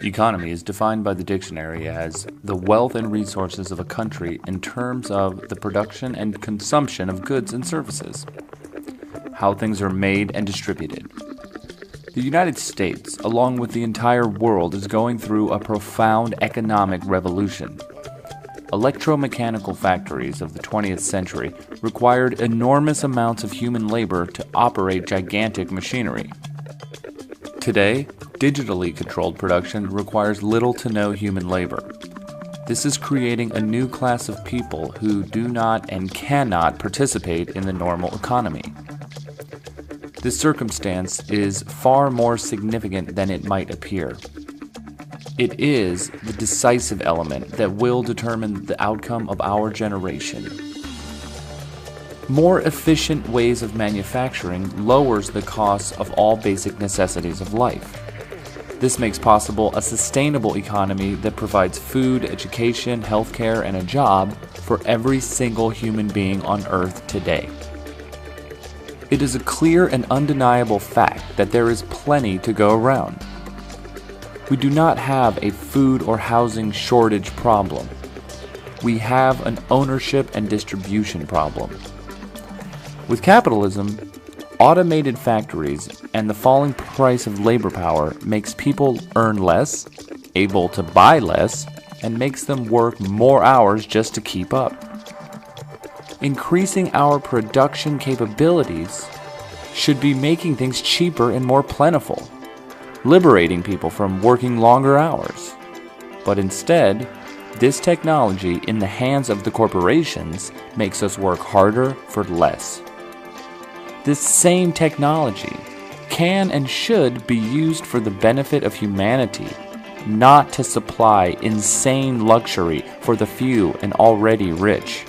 Economy is defined by the dictionary as the wealth and resources of a country in terms of the production and consumption of goods and services, how things are made and distributed. The United States, along with the entire world, is going through a profound economic revolution. Electro-mechanical factories of the 20th century required enormous amounts of human labor to operate gigantic machinery. Today, digitally controlled production requires little to no human labor. This is creating a new class of people who do not and cannot participate in the normal economy. This circumstance is far more significant than it might appear. It is the decisive element that will determine the outcome of our generation. More efficient ways of manufacturing lowers the costs of all basic necessities of life. This makes possible a sustainable economy that provides food, education, healthcare, and a job for every single human being on Earth today. It is a clear and undeniable fact that there is plenty to go around. We do not have a food or housing shortage problem. We have an ownership and distribution problem. With capitalism, automated factories and the falling price of labor power makes people earn less, able to buy less, and makes them work more hours just to keep up. Increasing our production capabilities should be making things cheaper and more plentiful, liberating people from working longer hours. But instead, this technology in the hands of the corporations makes us work harder for less. This same technology can and should be used for the benefit of humanity, not to supply insane luxury for the few and already rich.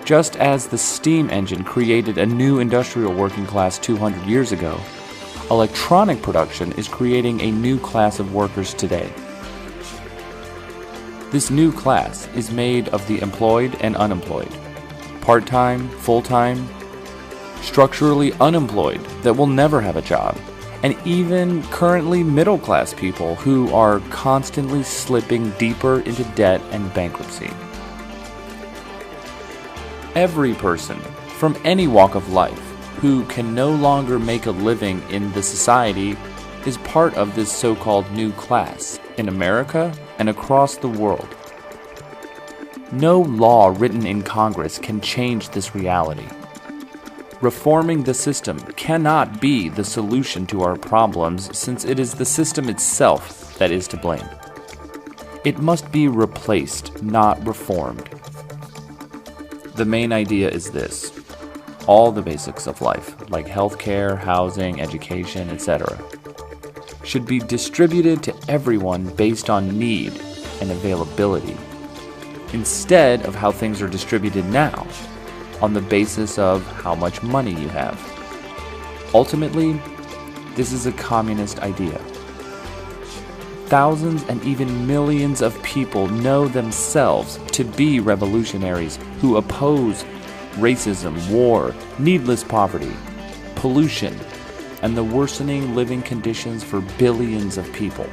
Just as the steam engine created a new industrial working class 200 years ago, electronic production is creating a new class of workers today. This new class is made of the employed and unemployed, part-time, full-time, structurally unemployed that will never have a job, and even currently middle-class people who are constantly slipping deeper into debt and bankruptcy. Every person from any walk of life who can no longer make a living in the society is part of this so-called new class in America and across the world. No law written in Congress can change this reality. Reforming the system cannot be the solution to our problems, since it is the system itself that is to blame. It must be replaced, not reformed. The main idea is this: all the basics of life, like healthcare, housing, education, etc., should be distributed to everyone based on need and availability, instead of how things are distributed now, on the basis of how much money you have. Ultimately, this is a communist idea. Thousands and even millions of people know themselves to be revolutionaries who oppose racism, war, needless poverty, pollution, and the worsening living conditions for billions of people.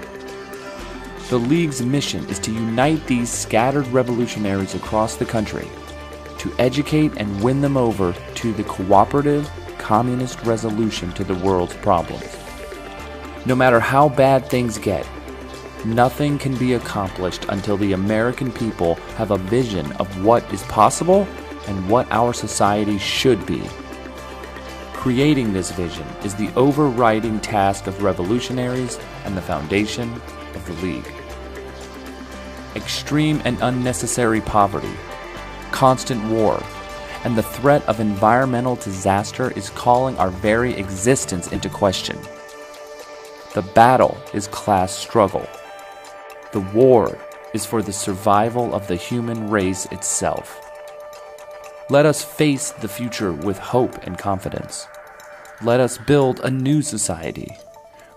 The League's mission is to unite these scattered revolutionaries across the country, to educate and win them over to the cooperative, communist resolution to the world's problems. No matter how bad things get, nothing can be accomplished until the American people have a vision of what is possible and what our society should be. Creating this vision is the overriding task of revolutionaries and the foundation of the League. Extreme and unnecessary poverty, constant war, and the threat of environmental disaster is calling our very existence into question. The battle is class struggle. The war is for the survival of the human race itself. Let us face the future with hope and confidence. Let us build a new society.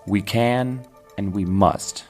We can and we must.